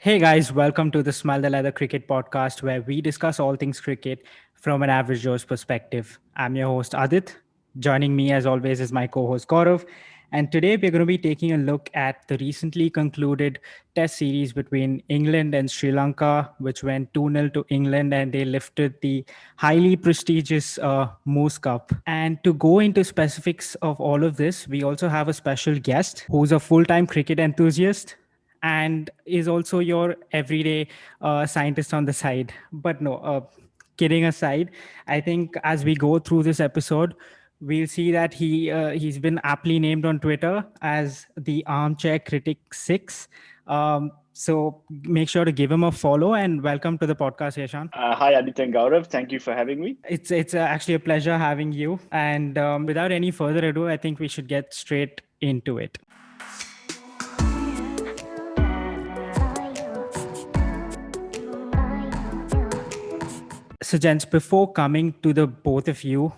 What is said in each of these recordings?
Hey guys, welcome to the Smile the Leather Cricket Podcast, where we discuss all things cricket from an average Joe's perspective. I'm your host Adit. Joining me, as always, is my co-host Gaurav. And today we're going to be taking a look at the recently concluded Test series between England and Sri Lanka, which went 2-0 to England, and they lifted the highly prestigious Moose Cup. And to go into specifics of all of this, we also have a special guest who's a full-time cricket enthusiast and is also your everyday scientist on the side. But no, kidding aside, I think as we go through this episode, we'll see that he's been aptly named on Twitter as the Armchair Critic Six. So make sure to give him a follow and welcome to the podcast, Yashan. Hi, Aditya and Gaurav. Thank you for having me. It's actually a pleasure having you. And without any further ado, I think we should get straight into it. So, gents, before coming to the both of you,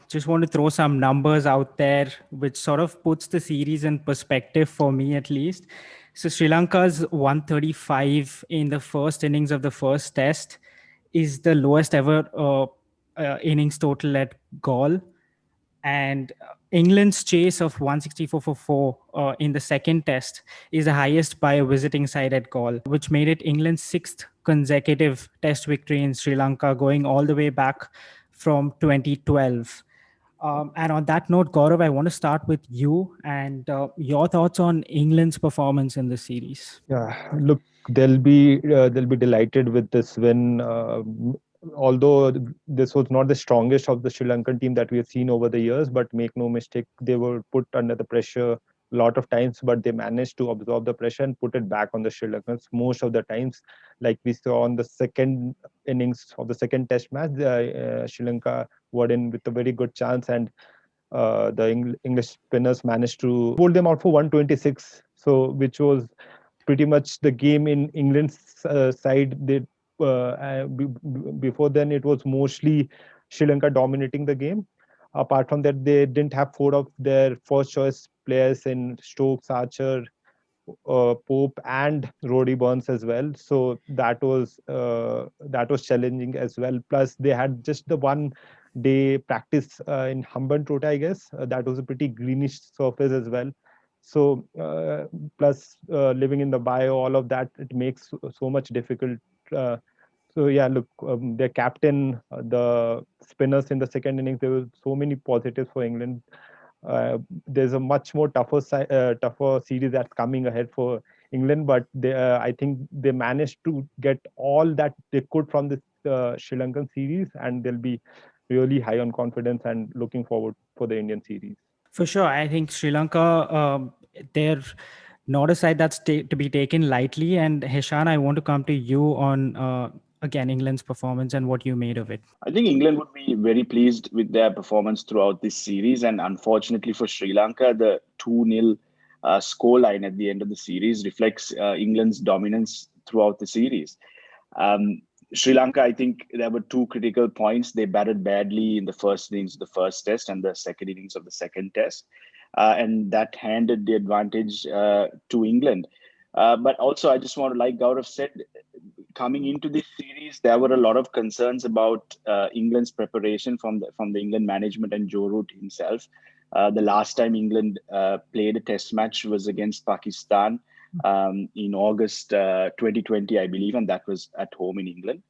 just want to throw some numbers out there, which sort of puts the series in perspective for me at least. So, Sri Lanka's 135 in the first innings of the first test is the lowest ever innings total at Gaul, and England's chase of 164 for 4 in the second test is the highest by a visiting side at Gaul, which made it England's sixth consecutive test victory in Sri Lanka, going all the way back from 2012. And on that note, Gaurav, I want to start with you and your thoughts on England's performance in the series. Yeah, look, they'll be delighted with this win. Although this was not the strongest of the Sri Lankan team that we have seen over the years, but make no mistake, they were put under the pressure a lot of times, but they managed to absorb the pressure and put it back on the Sri Lankans most of the times. Like we saw on the second innings of the second Test match, Sri Lanka were in with a very good chance, and the English spinners managed to hold them out for 126. So, which was pretty much the game in England's side. Before then it was mostly Sri Lanka dominating the game. Apart from that, they didn't have four of their first choice players in Stokes, Archer, Pope, and Roddy Burns as well. So that was challenging as well. Plus, they had just the 1 day practice in Hambantota, I guess. That was a pretty greenish surface as well. So plus living in the bio, all of that, it makes so much difficult. So yeah, look, their captain, the spinners in the second innings, there were so many positives for England. There's a much more tougher series that's coming ahead for England, but I think they managed to get all that they could from this Sri Lankan series, and they'll be really high on confidence and looking forward for the Indian series. For sure. I think Sri Lanka, they're not a side that's to be taken lightly. And Hishan, I want to come to you on, again, England's performance and what you made of it. I think England would be very pleased with their performance throughout this series. And unfortunately for Sri Lanka, the 2-0 scoreline at the end of the series reflects England's dominance throughout the series. Um, Sri Lanka, I think there were two critical points. They batted badly in the first innings of the first test and the second innings of the second test. And that handed the advantage to England. But also, I just want to, like Gaurav said, coming into this series, there were a lot of concerns about England's preparation from the England management and Joe Root himself. The last time England played a Test match was against Pakistan in August 2020, I believe, and that was at home in England.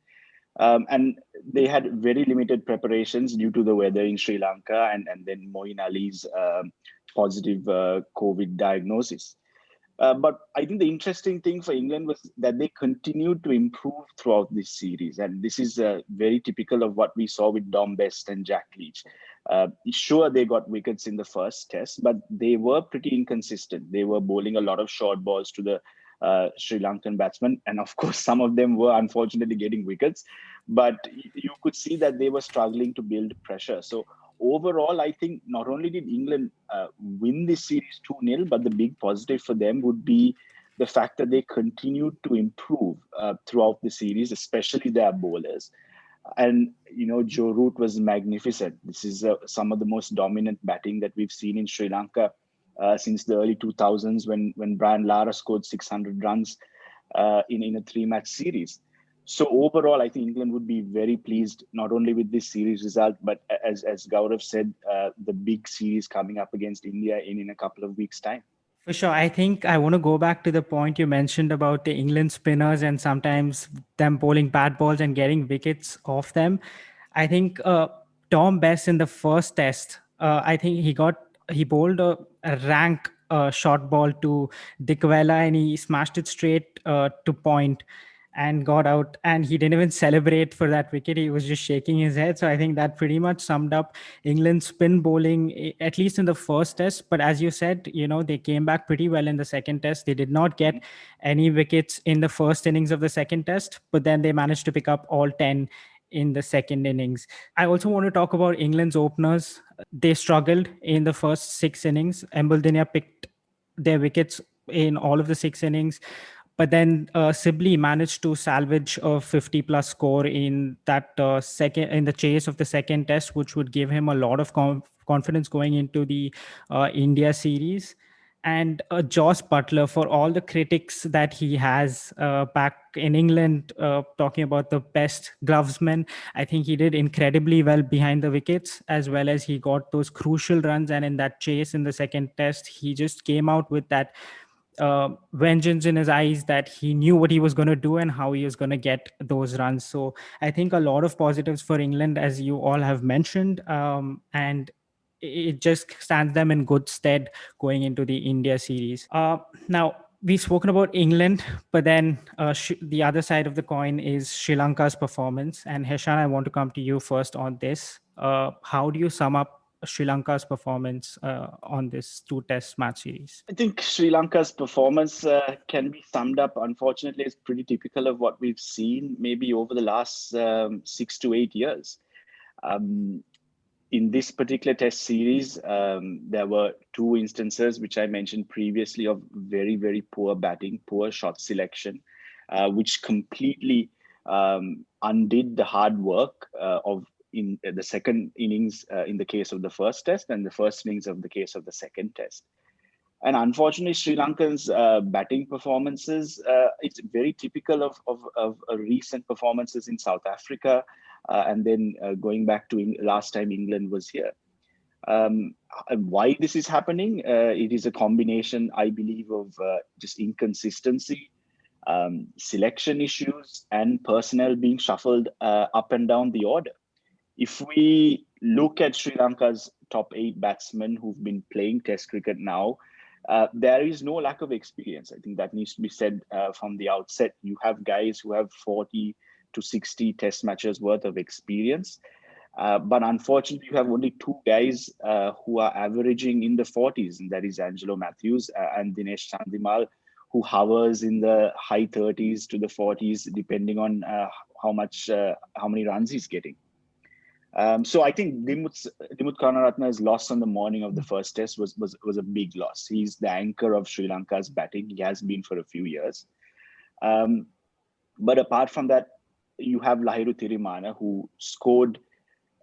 And they had very limited preparations due to the weather in Sri Lanka and then Moeen Ali's positive COVID diagnosis. But I think the interesting thing for England was that they continued to improve throughout this series. And this is very typical of what we saw with Dom Best and Jack Leach. Sure, they got wickets in the first test, but they were pretty inconsistent. They were bowling a lot of short balls to the Sri Lankan batsmen. And of course, some of them were unfortunately getting wickets. But you could see that they were struggling to build pressure. So overall, I think not only did England win this series 2-0, but the big positive for them would be the fact that they continued to improve throughout the series, especially their bowlers. And, Joe Root was magnificent. This is some of the most dominant batting that we've seen in Sri Lanka since the early 2000s when Brian Lara scored 600 runs. in a 3-match series. So overall, I think England would be very pleased not only with this series result, but as Gaurav said, the big series coming up against India in a couple of weeks' time. For sure. I think I want to go back to the point you mentioned about the England spinners and sometimes them bowling bad balls and getting wickets off them. I think Tom Bess in the first test, I think he bowled a rank short ball to Dickwella and he smashed it straight to point and got out. And he didn't even celebrate for that wicket. He was just shaking his head. So I think that pretty much summed up England's spin bowling, at least in the first test. But as you said, they came back pretty well in the second test. They did not get any wickets in the first innings of the second test, but then they managed to pick up all 10 in the second innings. I also want to talk about England's openers. They struggled in the first 6 innings. Embledenia picked their wickets in all of the 6 innings. But then Sibley managed to salvage a 50-plus score in that in the chase of the second test, which would give him a lot of confidence going into the India series. And Joss Butler, for all the critics that he has back in England, talking about the best glovesman, I think he did incredibly well behind the wickets, as well as he got those crucial runs. And in that chase in the second test, he just came out with that vengeance in his eyes, that he knew what he was going to do and how he was going to get those runs. So I think a lot of positives for England, as you all have mentioned, and it just stands them in good stead going into the India series. Now, we've spoken about England, but then the other side of the coin is Sri Lanka's performance. And Heshan, I want to come to you first on this. How do you sum up Sri Lanka's performance on this 2-test match series? I think Sri Lanka's performance can be summed up, unfortunately, as pretty typical of what we've seen maybe over the last 6 to 8 years. In this particular test series, there were 2 instances, which I mentioned previously, of very, very poor batting, poor shot selection, which completely undid the hard work of in the second innings in the case of the first test and the first innings of the case of the second test. And unfortunately, Sri Lanka's batting performances, it's very typical of recent performances in South Africa, and then going back to last time England was here. Why this is happening? It is a combination, I believe, of just inconsistency, selection issues, and personnel being shuffled up and down the order. If we look at Sri Lanka's top 8 batsmen who've been playing Test cricket now, there is no lack of experience. I think that needs to be said from the outset. You have guys who have 40 to 60 Test matches worth of experience. But unfortunately, you have only 2 guys who are averaging in the 40s, and that is Angelo Matthews and Dinesh Chandimal, who hovers in the high 30s to the 40s, depending on how many runs he's getting. So I think Dimuth Karunaratne's loss on the morning of the first test was a big loss. He's the anchor of Sri Lanka's batting. He has been for a few years. But apart from that, you have Lahiru Thirimanne, who scored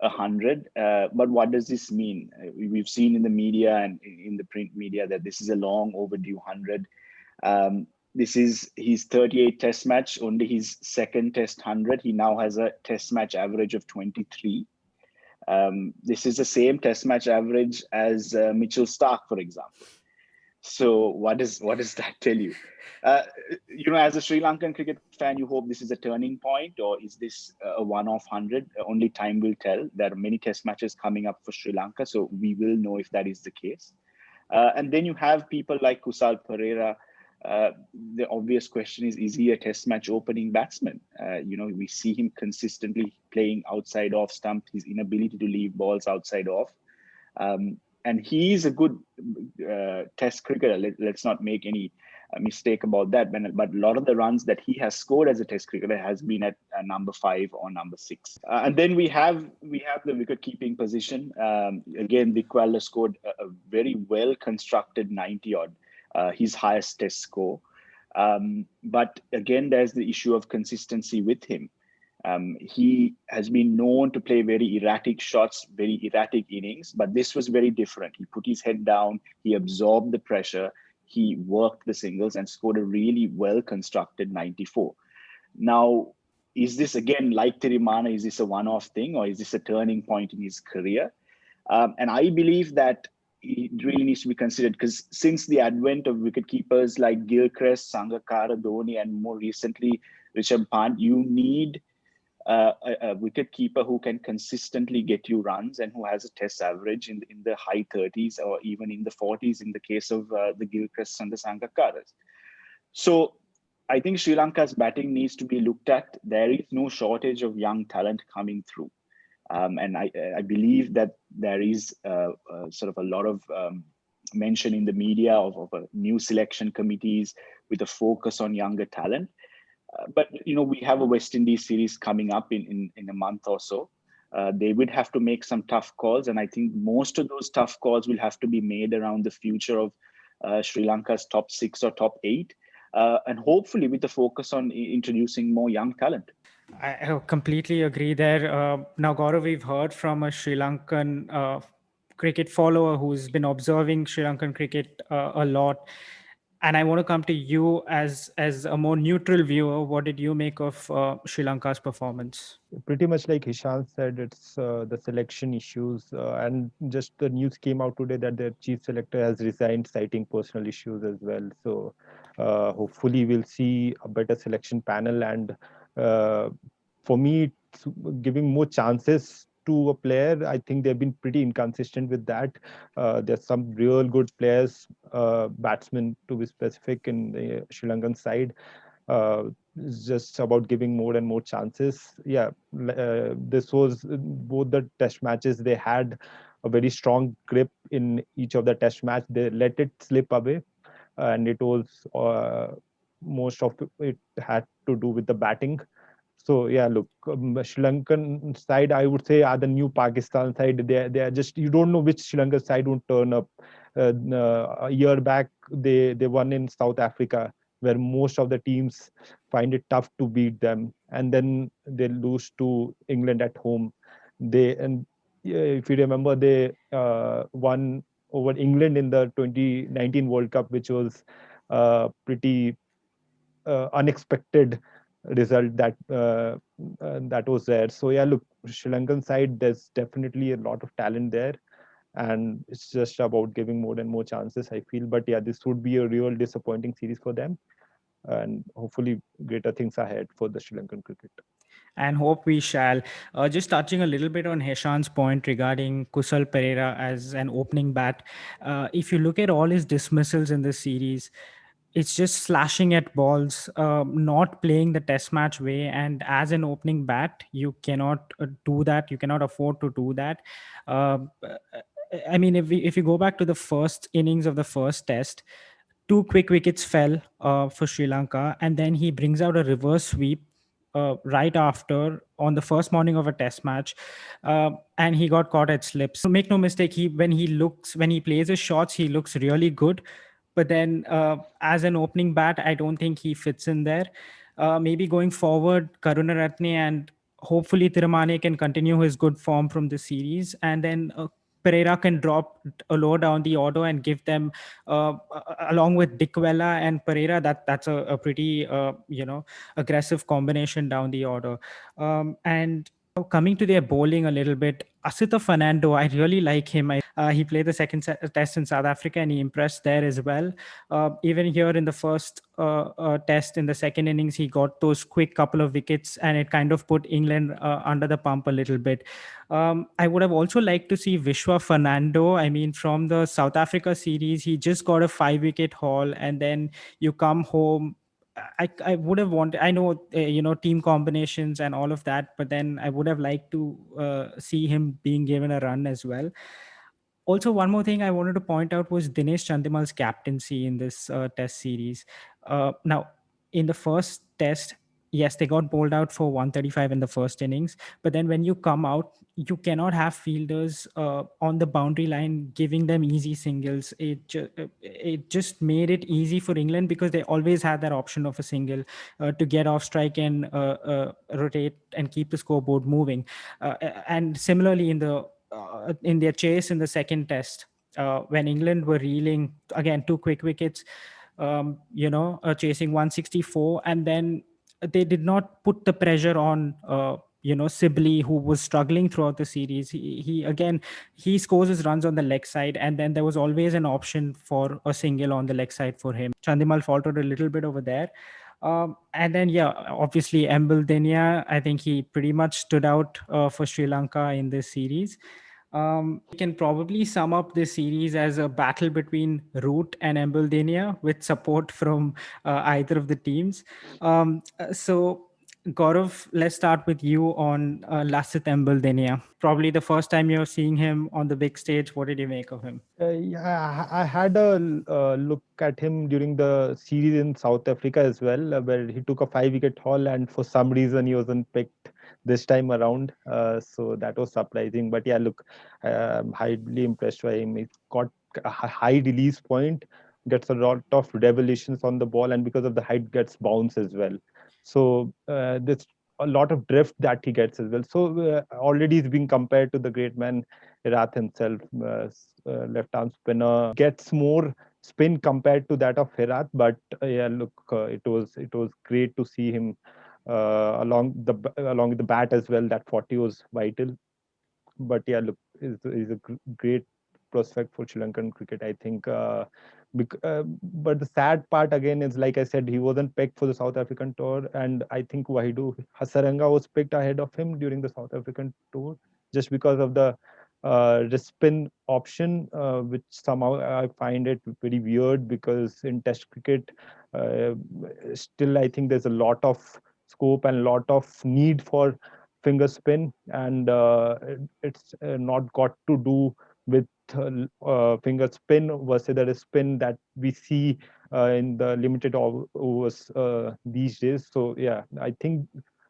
100. But what does this mean? We've seen in the media and in the print media that this is a long overdue 100. This is his 38th test match, only his second test 100. He now has a test match average of 23. This is the same test match average as Mitchell Starc, for example. So what does that tell you? As a Sri Lankan cricket fan, you hope this is a turning point, or is this a one-off 100? Only time will tell. There are many test matches coming up for Sri Lanka, so we will know if that is the case. And then you have people like Kusal Perera. The obvious question is he a test match opening batsman? We see him consistently playing outside off stump, his inability to leave balls outside off. And he is a good test cricketer. Let's not make any mistake about that. But a lot of the runs that he has scored as a test cricketer has been at number 5 or number 6. And then we have the wicket keeping position. Again, Dickwella scored a very well constructed 90 odd. His highest test score. But again, there's the issue of consistency with him. He has been known to play very erratic shots, very erratic innings, but this was very different. He put his head down, he absorbed the pressure, he worked the singles and scored a really well constructed 94. Now, is this again like Tirimana? Is this a one-off thing, or is this a turning point in his career? And I believe that it really needs to be considered, because since the advent of wicketkeepers like Gilchrist, Sangakkara, Dhoni, and more recently Rishabh Pant, you need a wicket keeper who can consistently get you runs and who has a test average in the high 30s or even in the 40s in the case of the Gilchrists and the Sangakkaras. So I think Sri Lanka's batting needs to be looked at. There is no shortage of young talent coming through. And I believe that there is sort of a lot of mention in the media of new selection committees with a focus on younger talent. But we have a West Indies series coming up in a month or so. They would have to make some tough calls, and I think most of those tough calls will have to be made around the future of Sri Lanka's top 6 or top 8, and hopefully with the focus on introducing more young talent. I completely agree there. Now, Gaurav, we've heard from a Sri Lankan cricket follower who's been observing Sri Lankan cricket a lot. And I want to come to you as a more neutral viewer. What did you make of Sri Lanka's performance? Pretty much like Hisham said, it's the selection issues, and just the news came out today that their chief selector has resigned, citing personal issues as well. So hopefully we'll see a better selection panel, and for me, it's giving more chances to a player. I think they've been pretty inconsistent with that. There's some real good players, batsmen to be specific, in the Sri Lankan side. It's just about giving more and more chances. Yeah, this was both the test matches. They had a very strong grip in each of the test match. They let it slip away, and it was most of it had to do with the batting. So yeah, look, Sri Lankan side, I would say, are the new Pakistan side. They are just, you don't know which Sri Lankan side would turn up. A year back, they won in South Africa, where most of the teams find it tough to beat them, and then they lose to England at home. If you remember, they won over England in the 2019 World Cup, which was pretty unexpected result that was there. So yeah, look, Sri Lankan side, there's definitely a lot of talent there, and it's just about giving more and more chances, I feel. But yeah, this would be a real disappointing series for them, and hopefully greater things ahead for the Sri Lankan cricket. And hope we shall. Just touching a little bit on Heshan's point regarding Kusal Pereira as an opening bat. If you look at all his dismissals in this series, it's just slashing at balls, not playing the test match way. And as an opening bat, you cannot do that. You cannot afford to do that. I mean, if you go back to the first innings of the first test, two quick wickets fell for Sri Lanka, and then he brings out a reverse sweep right after on the first morning of a test match, and he got caught at slips. So make no mistake, when he plays his shots, he looks really good. But then as an opening bat, I don't think he fits in there. Maybe going forward, Karunaratne and hopefully Tiramane can continue his good form from the series, and then Pereira can drop a low down the order and give them, along with Dickwella and Pereira, that's a pretty aggressive combination down the order. And coming to their bowling a little bit, Asita Fernando, I really like him. He played the second test in South Africa and he impressed there as well. Even here in the first test, in the second innings, he got those quick couple of wickets and it kind of put England under the pump a little bit. I would have also liked to see Vishwa Fernando. I mean, from the South Africa series, he just got a 5-wicket haul, and then you come home. I would have wanted, I know, team combinations and all of that, but then I would have liked to see him being given a run as well. Also, one more thing I wanted to point out was Dinesh Chandimal's captaincy in this test series. Now, in the first test, yes, they got bowled out for 135 in the first innings. But then when you come out, you cannot have fielders on the boundary line giving them easy singles. It just made it easy for England because they always had that option of a single to get off strike and rotate and keep the scoreboard moving. And similarly, in their chase in the second test, when England were reeling again, 2 quick wickets, chasing 164, and then they did not put the pressure on. Sibley, who was struggling throughout the series, he again he scores his runs on the leg side, and then there was always an option for a single on the leg side for him. Chandimal faltered a little bit over there. And then, yeah, obviously, Embil Dinia, I think he pretty much stood out for Sri Lanka in this series. We can probably sum up this series as a battle between Root and Embil Dinia with support from either of the teams. So, Gaurav, let's start with you on Lasith Embil Dinia. Probably the first time you're seeing him on the big stage. What did you make of him? Yeah, I had a look at him during the series in South Africa as well, where he took a 5 wicket haul, and for some reason he wasn't picked this time around. So that was surprising. But yeah, look, I'm highly impressed by him. He's got a high release point, gets a lot of revolutions on the ball, and because of the height, gets bounce as well. So there's a lot of drift that he gets as well. So already he's being compared to the great man Herath himself, left arm spinner, gets more spin compared to that of Herath. But yeah, look, it was great to see him along with the bat as well. That 40 was vital. But yeah, look, is a great prospect for Sri Lankan cricket, I think. But the sad part again is, like I said, he wasn't picked for the South African tour, and I think Wahidu Hasaranga was picked ahead of him during the South African tour just because of the spin option, which somehow I find it very weird, because in Test cricket, uh, still I think there's a lot of scope and lot of need for finger spin, and it's not got to do with finger spin versus the spin that we see in the limited overs these days. So yeah, I think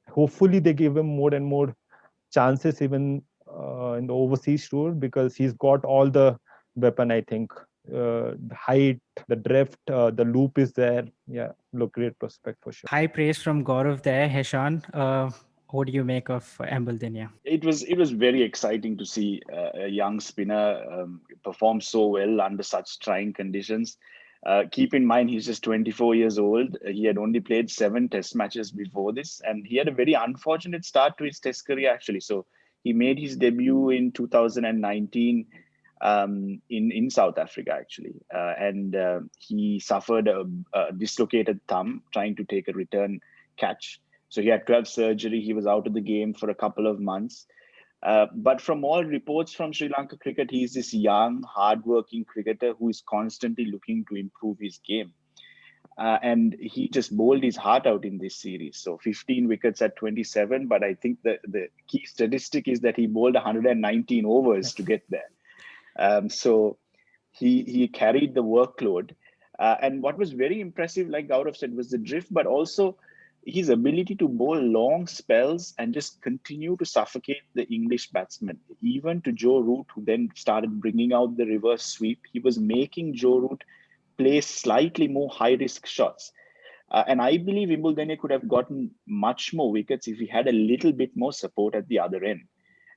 hopefully they give him more and more chances even in the overseas tour, because he's got all the weapon, I think. The height, the drift, the loop is there. Yeah, look, great prospect for sure. High praise from Gaurav there. Heshan, what do you make of Embil Dinia? It was very exciting to see a young spinner perform so well under such trying conditions. Keep in mind, he's just 24 years old. He had only played 7 Test matches before this, and he had a very unfortunate start to his Test career, actually. So he made his debut in 2019 in South Africa, actually, and he suffered a dislocated thumb trying to take a return catch. So he had to have surgery. He was out of the game for a couple of months. But from all reports from Sri Lanka cricket, he's this young, hardworking cricketer who is constantly looking to improve his game. And he just bowled his heart out in this series. So 15 wickets at 27. But I think the key statistic is that he bowled 119 overs to get there. So he carried the workload. And what was very impressive, like Gaurav said, was the drift, but also his ability to bowl long spells and just continue to suffocate the English batsmen. Even to Joe Root, who then started bringing out the reverse sweep, he was making Joe Root play slightly more high risk shots. And I believe Embil Dinia could have gotten much more wickets if he had a little bit more support at the other end.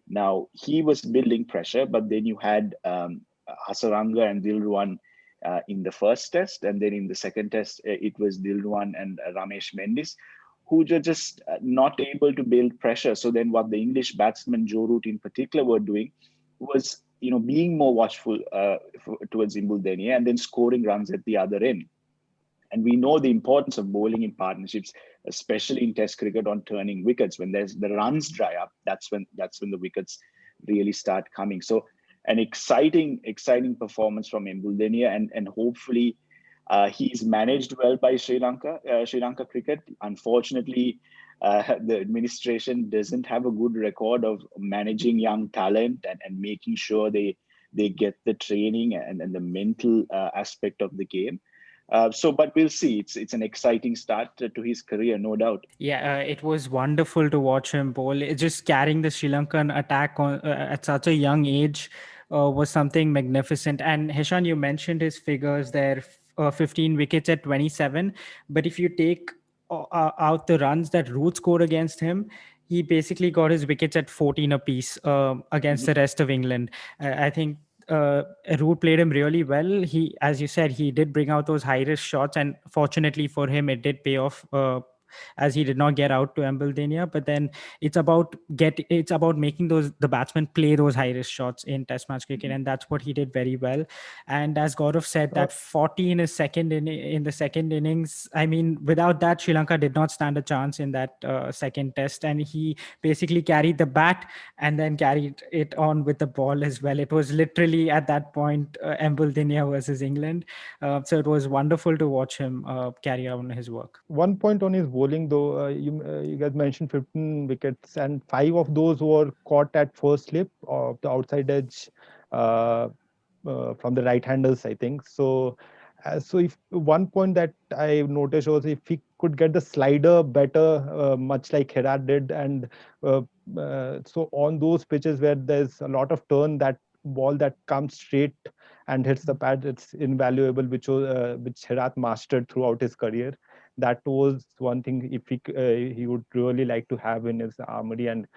Now, he was building pressure, but then you had Hasaranga and Dilruwan in the first test, and then in the second test, it was Dilruwan and Ramesh Mendis, who were just not able to build pressure. So then what the English batsmen, Joe Root in particular, were doing was, being more watchful towards Embil Dinia and then scoring runs at the other end. And we know the importance of bowling in partnerships, especially in Test cricket, on turning wickets. When the runs dry up, that's when the wickets really start coming. So an exciting performance from Embil Dinia, and hopefully he's managed well by Sri Lanka cricket. Unfortunately, the administration doesn't have a good record of managing young talent and making sure they get the training and the mental aspect of the game. But we'll see. It's an exciting start to his career, no doubt. Yeah, it was wonderful to watch him bowl. Just carrying the Sri Lankan attack at such a young age was something magnificent. And Heshan, you mentioned his figures there, 15 wickets at 27. But if you take out the runs that Root scored against him, he basically got his wickets at 14 apiece against the rest of England. I think Root played him really well. He, as you said, he did bring out those high risk shots, and fortunately for him, it did pay off. As he did not get out to Embledania, but then it's about making the batsmen play those high risk shots in Test match cricket, and that's what he did very well. And as Gaurav said, that 40 in his in the second innings, I mean, without that, Sri Lanka did not stand a chance in that second Test, and he basically carried the bat and then carried it on with the ball as well. It was literally at that point Embledania versus England. So it was wonderful to watch him carry on his work. One point on his bowling, though, you guys mentioned 15 wickets, and 5 of those were caught at first slip of the outside edge from the right-handers, I think. So, if one point that I noticed was if he could get the slider better, much like Herat did, and so on those pitches where there's a lot of turn, that ball that comes straight and hits the pad, it's invaluable, which Herat mastered throughout his career. That was one thing if he would really like to have in his armory, and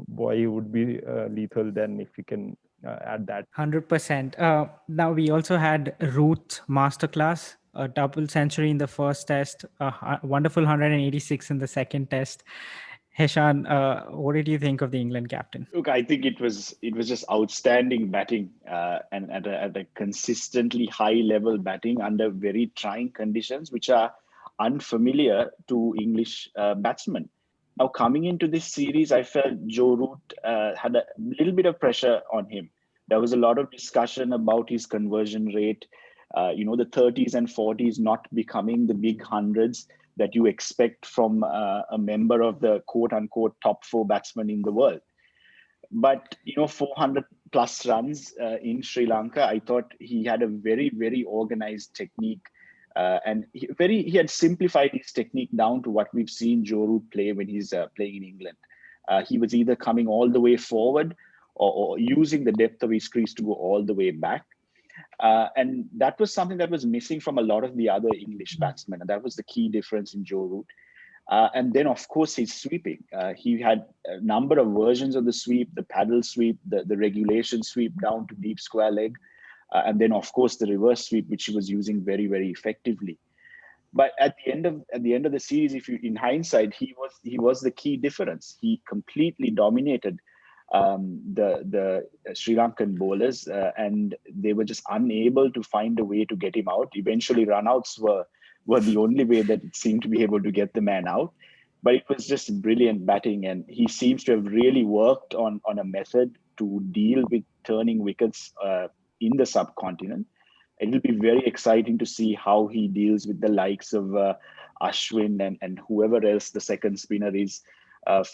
boy, he would be lethal then if he can add that. 100%. Now we also had Root masterclass, a double century in the first Test, a wonderful 186 in the second Test. Heshan, what did you think of the England captain? Look, I think it was just outstanding batting and at a consistently high level batting under very trying conditions, which are unfamiliar to English batsmen. Now, coming into this series, I felt Joe Root had a little bit of pressure on him. There was a lot of discussion about his conversion rate, the 30s and 40s not becoming the big hundreds that you expect from a member of the quote unquote top 4 batsmen in the world. But 400 plus runs in Sri Lanka, I thought he had a very, very organized technique, and he had simplified his technique down to what we've seen Joe Root play when he's playing in England. He was either coming all the way forward or using the depth of his crease to go all the way back. And that was something that was missing from a lot of the other English batsmen. And that was the key difference in Joe Root. And then, of course, his sweeping. He had a number of versions of the sweep, the paddle sweep, the regulation sweep down to deep square leg. And then, of course, the reverse sweep, which he was using very, very effectively. But at the end of the series, in hindsight, he was the key difference. He completely dominated the Sri Lankan bowlers, and they were just unable to find a way to get him out. Eventually, runouts were the only way that it seemed to be able to get the man out. But it was just brilliant batting, and he seems to have really worked on a method to deal with turning wickets in the subcontinent. It'll be very exciting to see how he deals with the likes of Ashwin and whoever else the second spinner is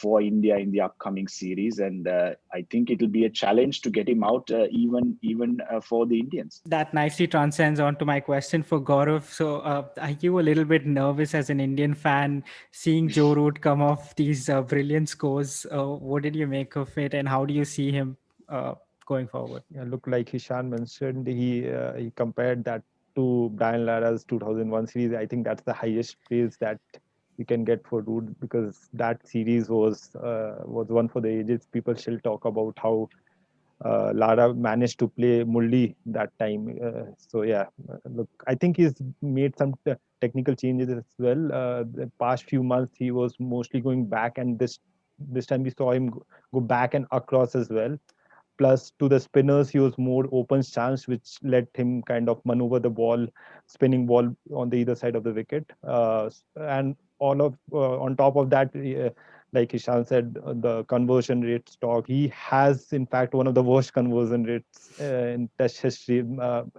for India in the upcoming series, and I think it'll be a challenge to get him out, even for the Indians. That nicely transcends onto my question for Gaurav. So, are you a little bit nervous as an Indian fan seeing Joe Root come off these brilliant scores? What did you make of it, and how do you see him going forward? Yeah, look, like Hishan mentioned, he compared that to Brian Lara's 2001 series. I think that's the highest praise that you can get for Root, because that series was one for the ages. People still talk about how Lara managed to play Mulli that time. So yeah, look, I think he's made some technical changes as well. The past few months he was mostly going back, and this time we saw him go back and across as well. Plus, to the spinners, he was more open stance, which let him kind of maneuver the ball, spinning ball on the either side of the wicket. And all of on top of that, like Ishan said, the conversion rate stock. He has, in fact, one of the worst conversion rates in Test history.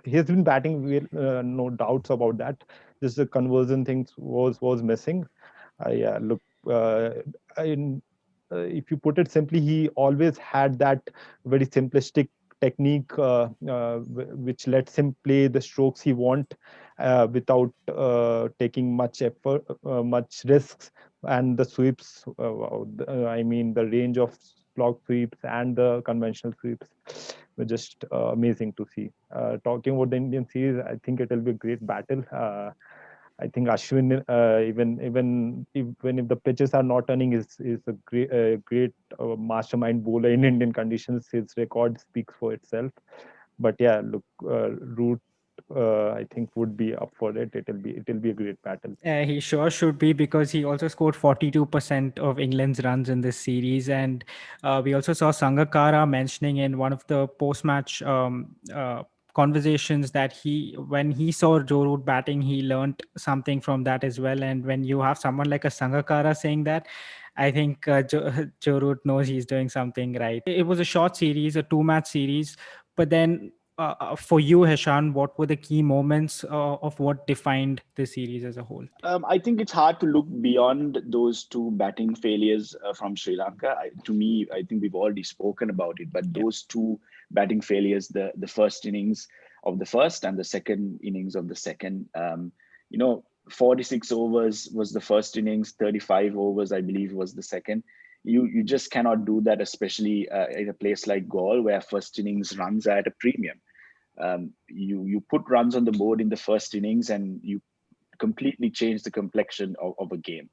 He's been batting well, no doubts about that. Just the conversion things was missing. Yeah, look, in if you put it simply, he always had that very simplistic technique, which lets him play the strokes he want without taking much effort, much risks, and the sweeps. I mean, the range of slog sweeps and the conventional sweeps were just amazing to see. Talking about the Indian series, I think it will be a great battle. I think Ashwin, even if the pitches are not turning, is a great mastermind bowler in Indian conditions. His record speaks for itself. But yeah, look, Root, I think would be up for it. It'll be a great battle. He sure should be, because he also scored 42% of England's runs in this series. And we also saw Sangakkara mentioning in one of the post-match conversations that when he saw Joe Root batting, he learned something from that as well. And when you have someone like a Sangakkara saying that, I think Joe Root knows he's doing something right. It was a short series, a two-match series, but then for you, Heshan, what were the key moments of what defined the series as a whole? I think it's hard to look beyond those two batting failures from Sri Lanka. To me, I think we've already spoken about it, but Yeah. those two batting failures, the first innings of the first and the second innings of the second, 46 overs was the first innings, 35 overs, I believe, was the second. You just cannot do that, especially in a place like Gaul, where first innings runs are at a premium. You put runs on the board in the first innings, and you completely change the complexion of a game.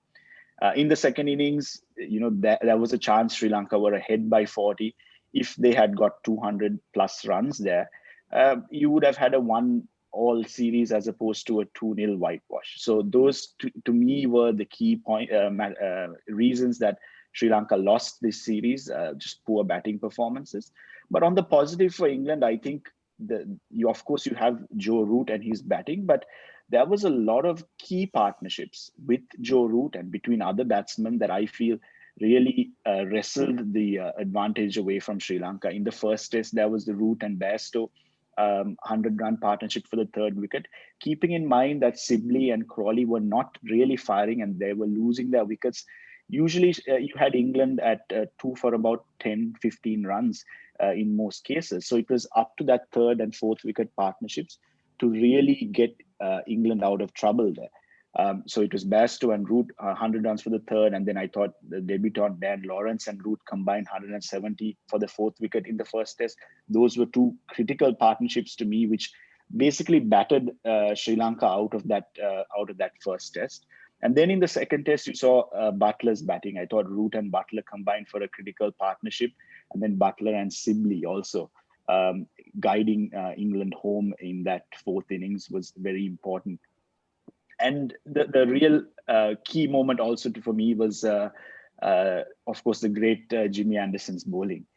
In the second innings, there was a chance Sri Lanka were ahead by 40. If they had got 200 plus runs there, you would have had a 1-all series as opposed to a 2-0 whitewash. So those, to me, were the key reasons that Sri Lanka lost this series, just poor batting performances. But on the positive for England, I think of course you have Joe Root and his batting, but there was a lot of key partnerships with Joe Root and between other batsmen that I feel really wrestled the advantage away from Sri Lanka. In the first test, there was the Root and Bairstow 100-run partnership for the third wicket, keeping in mind that Sibley and Crawley were not really firing and they were losing their wickets. Usually, you had England at two for about 10, 15 runs in most cases. So it was up to that third and fourth wicket partnerships to really get England out of trouble there. So it was Bairstow and Root 100 runs for the third, and then I thought the debutant Dan Lawrence and Root combined 170 for the fourth wicket in the first test. Those were two critical partnerships to me, which basically battered Sri Lanka out of that first test. And then in the second test, you saw Butler's batting. I thought Root and Butler combined for a critical partnership, and then Butler and Sibley also guiding England home in that fourth innings was very important. And the real key moment also for me was, of course, the great Jimmy Anderson's bowling.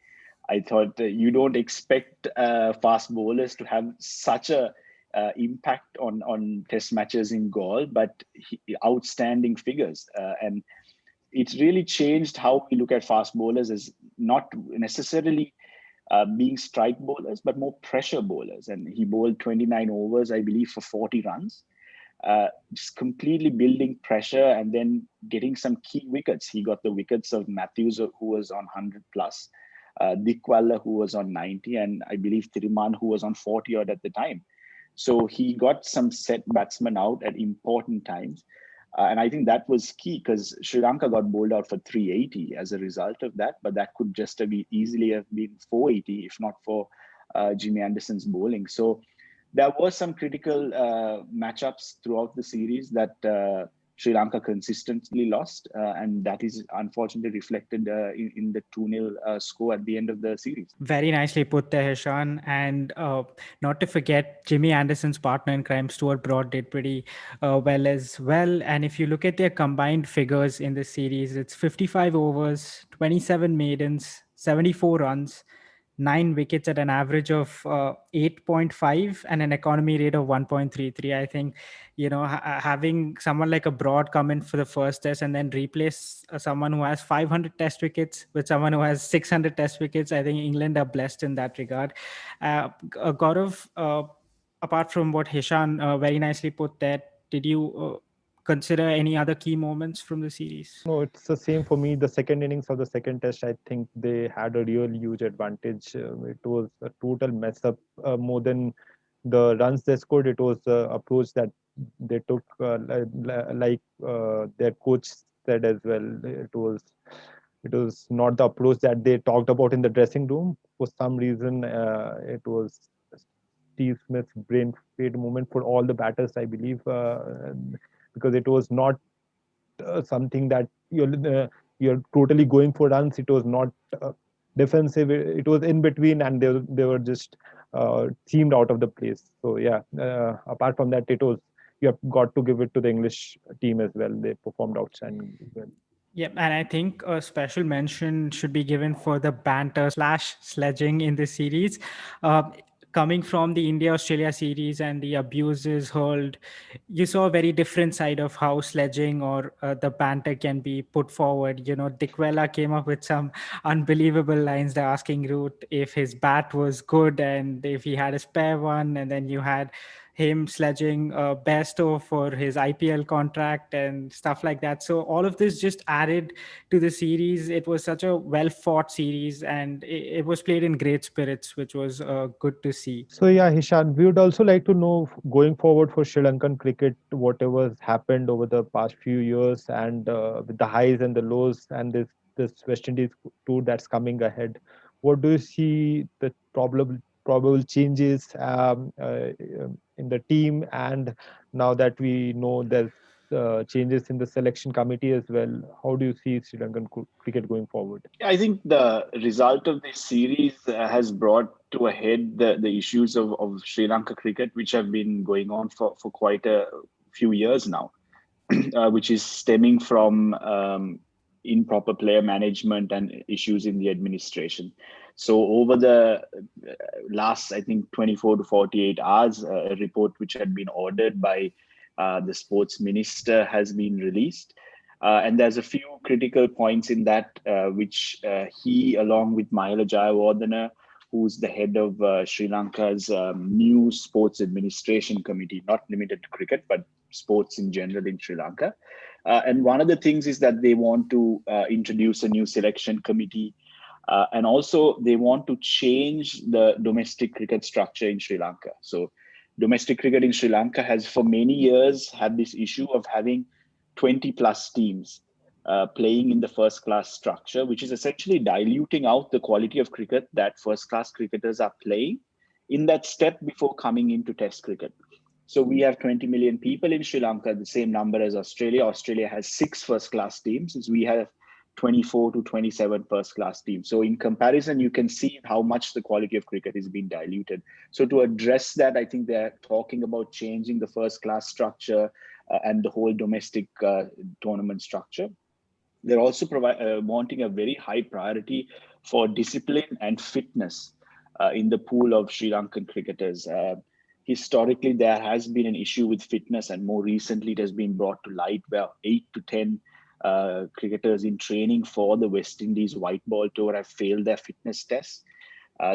I thought you don't expect fast bowlers to have such a impact on test matches in Gaul, but outstanding figures. And it's really changed how we look at fast bowlers as not necessarily being strike bowlers, but more pressure bowlers. And he bowled 29 overs, I believe, for 40 runs, just completely building pressure and then getting some key wickets. He got the wickets of Matthews, who was on 100 plus, Dickwalla, who was on 90, and I believe Thirimanne, who was on 40 odd at the time. So he got some set batsmen out at important times. And I think that was key because Sri Lanka got bowled out for 380 as a result of that, but that could just easily have been 480 if not for Jimmy Anderson's bowling. So there were some critical matchups throughout the series that Sri Lanka consistently lost, and that is unfortunately reflected in the 2-0 score at the end of the series. Very nicely put there, Heshan. And not to forget, Jimmy Anderson's partner in crime, Stuart Broad, did pretty well as well. And if you look at their combined figures in this series, it's 55 overs, 27 maidens, 74 runs, 9 wickets at an average of 8.5 and an economy rate of 1.33. I think, having someone like a Broad come in for the first test and then replace someone who has 500 test wickets with someone who has 600 test wickets, I think England are blessed in that regard. Gaurav, apart from what Hishan very nicely put there, did you consider any other key moments from the series? No, it's the same for me. The second innings of the second test, I think they had a real huge advantage. It was a total mess up. More than the runs they scored, it was the approach that they took, like their coach said as well. It was not the approach that they talked about in the dressing room. For some reason, it was Steve Smith's brain fade moment for all the batters, I believe, because it was not something that you're totally going for runs. It was not defensive. It was in between, and they were just seemed out of the place. So yeah, apart from that, it was, you have got to give it to the English team as well. They performed outstanding as well. Yeah, and I think a special mention should be given for the banter slash sledging in this series. Uh, Coming from the India Australia series and the abuses hurled, you saw a very different side of how sledging or the banter can be put forward. You know, Dickwella came up with some unbelievable lines. They're asking Root if his bat was good and if he had a spare one, and then you had him sledging Bairstow for his IPL contract and stuff like that. So all of this just added to the series. It was such a well fought series, and it was played in great spirits, which was good to see. So yeah, Hishan, we would also like to know, going forward for Sri Lankan cricket, whatever has happened over the past few years, and with the highs and the lows, and this West Indies tour that's coming ahead. What do you see the probable changes in the team, and now that we know there's changes in the selection committee as well, how do you see Sri Lankan cricket going forward? I think the result of this series has brought to a head the issues of Sri Lanka cricket, which have been going on for quite a few years now, which is stemming from improper player management and issues in the administration. So over the last, I think, 24 to 48 hours, a report which had been ordered by the sports minister has been released. And there's a few critical points in that, which he, along with Mahela Jayawardena, who's the head of Sri Lanka's new sports administration committee, not limited to cricket, but sports in general in Sri Lanka. And one of the things is that they want to introduce a new selection committee. And also they want to change the domestic cricket structure in Sri Lanka. So domestic cricket in Sri Lanka has for many years had this issue of having 20 plus teams playing in the first class structure, which is essentially diluting out the quality of cricket that first class cricketers are playing in that step before coming into test cricket. So we have 20 million people in Sri Lanka, the same number as Australia. Australia has 6 first class teams, as we have 24 to 27 first class teams. So in comparison, you can see how much the quality of cricket is being diluted. So to address that, I think they're talking about changing the first class structure and the whole domestic tournament structure. They're also wanting a very high priority for discipline and fitness in the pool of Sri Lankan cricketers. Historically, there has been an issue with fitness, and more recently, it has been brought to light where 8 to 10 cricketers in training for the West Indies white ball tour have failed their fitness tests.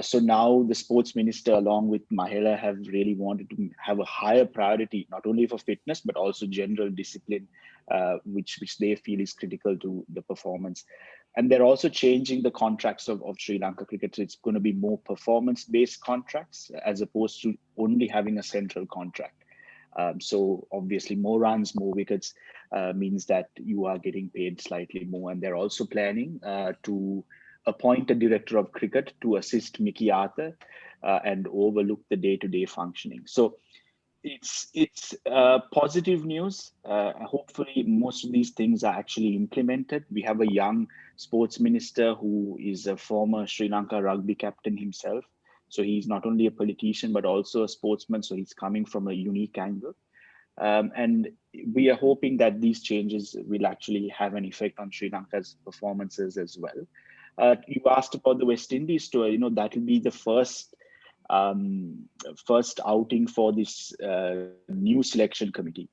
So now the sports minister, along with Mahela, have really wanted to have a higher priority, not only for fitness, but also general discipline, which they feel is critical to the performance. And they're also changing the contracts of Sri Lanka cricket. So it's going to be more performance-based contracts as opposed to only having a central contract. So obviously more runs, more wickets means that you are getting paid slightly more. And they're also planning to appoint a director of cricket to assist Mickey Arthur and overlook the day-to-day functioning. So it's positive news. Hopefully, most of these things are actually implemented. We have a young sports minister who is a former Sri Lanka rugby captain himself. So he's not only a politician, but also a sportsman. So he's coming from a unique angle. And we are hoping that these changes will actually have an effect on Sri Lanka's performances as well. You asked about the West Indies tour. That will be the first outing for this new selection committee.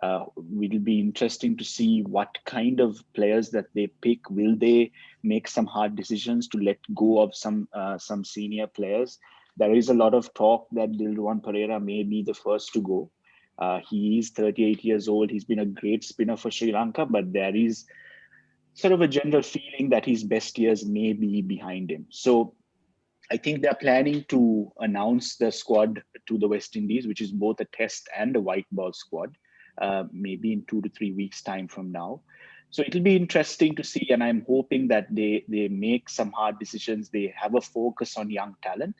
It'll be interesting to see what kind of players that they pick. Will they make some hard decisions to let go of some senior players? There is a lot of talk that Dilruwan Pereira may be the first to go. He is 38 years old. He's been a great spinner for Sri Lanka, but there is sort of a general feeling that his best years may be behind him. So I think they're planning to announce the squad to the West Indies, which is both a test and a white ball squad, maybe in 2 to 3 weeks' time from now. So it'll be interesting to see, and I'm hoping that they make some hard decisions. They have a focus on young talent,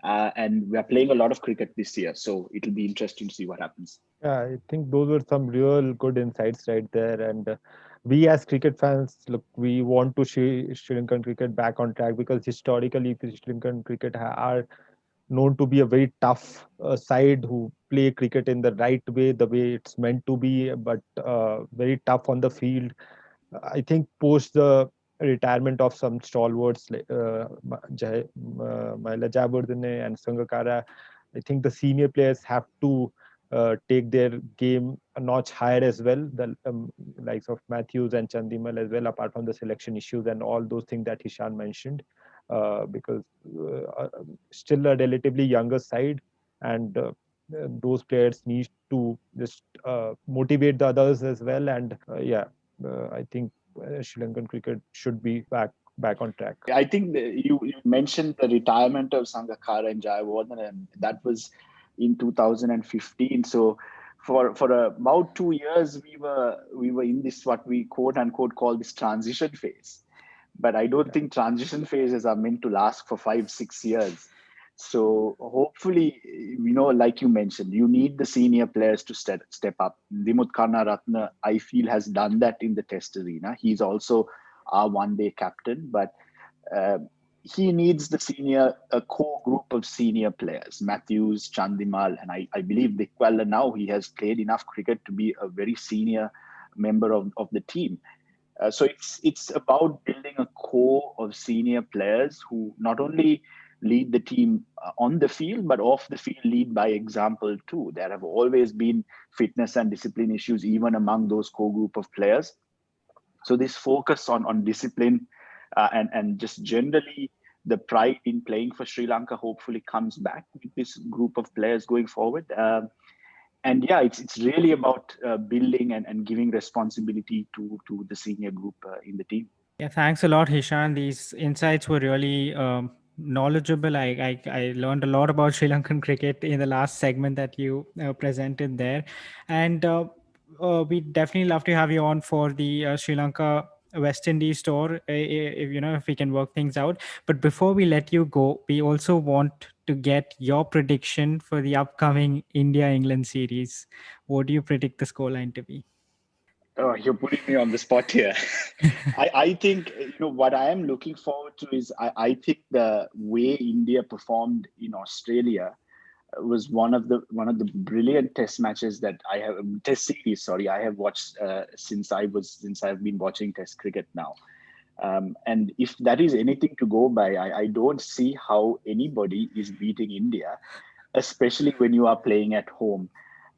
and we're playing a lot of cricket this year. So it'll be interesting to see what happens. Yeah, I think those were some real good insights right there. And we as cricket fans, look, we want to see Sri Lankan cricket back on track, because historically Sri Lankan cricket are known to be a very tough side who play cricket in the right way, the way it's meant to be, but very tough on the field. I think post the retirement of some stalwarts like Mahela Jayawardene and Sangakkara, I think the senior players have to take their game a notch higher as well. The likes of Matthews and Chandimal as well, apart from the selection issues and all those things that Hishan mentioned, because still a relatively younger side, and those players need to just motivate the others as well. And I think Sri Lankan cricket should be back on track. I think you mentioned the retirement of Sangakkara and Jayawardene, and that was in 2015. So for about 2 years, we were in this, what we quote unquote call this transition phase. But I don't think transition phases are meant to last for 5-6 years. So hopefully, like you mentioned, you need the senior players to step up. Dimuth Karunaratne, I feel, has done that in the Test arena. He's also our one-day captain, but he needs a core group of senior players, Matthews, Chandimal, and I believe Dickwella now. He has played enough cricket to be a very senior member of the team. So it's about building a core of senior players who not only lead the team on the field, but off the field lead by example too. There have always been fitness and discipline issues even among those core group of players. So this focus on discipline and just generally the pride in playing for Sri Lanka hopefully comes back with this group of players going forward. And yeah, it's really about building and giving responsibility to the senior group in the team. Yeah, thanks a lot, Hishan. These insights were really knowledgeable. I learned a lot about Sri Lankan cricket in the last segment that you presented there. And we definitely love to have you on for the Sri Lanka West Indies tour, if we can work things out. But before we let you go, we also want to get your prediction for the upcoming India-England series. What do you predict the scoreline to be? Oh, you're putting me on the spot here. I think what I am looking forward to is I think the way India performed in Australia was one of the brilliant test matches that I have test series. Sorry, I have watched since I've been watching Test cricket now. And if that is anything to go by, I don't see how anybody is beating India, especially when you are playing at home.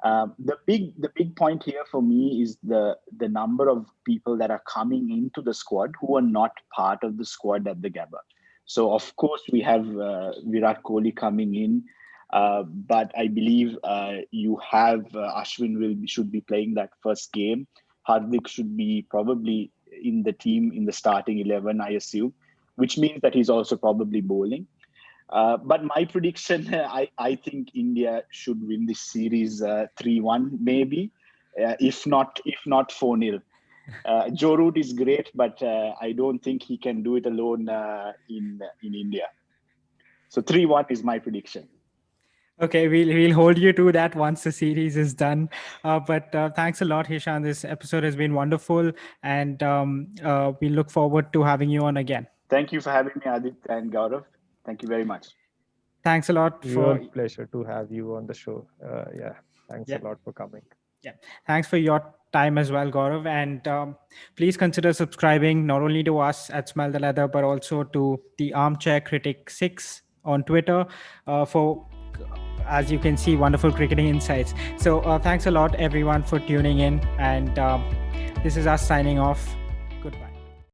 The big point here for me is the number of people that are coming into the squad who are not part of the squad at the Gabba. So of course we have Virat Kohli coming in, but I believe you have Ashwin should be playing that first game. Hardik should be probably in the team in the starting 11, I assume, which means that he's also probably bowling. But my prediction, I think India should win this series 3-1, maybe, if not 4-0. Joe Root is great, but I don't think he can do it alone in India. So 3-1 is my prediction. Okay, we'll hold you to that once the series is done. But thanks a lot, Hishan. This episode has been wonderful, and we look forward to having you on again. Thank you for having me, Adit and Gaurav. Thank you very much. Thanks a lot. Your pleasure to have you on the show. Thanks a lot for coming. Yeah, thanks for your time as well, Gaurav. And please consider subscribing not only to us at Smell the Leather, but also to the Armchair Critic 6 on Twitter for, as you can see, wonderful cricketing insights. So thanks a lot, everyone, for tuning in. And this is us signing off.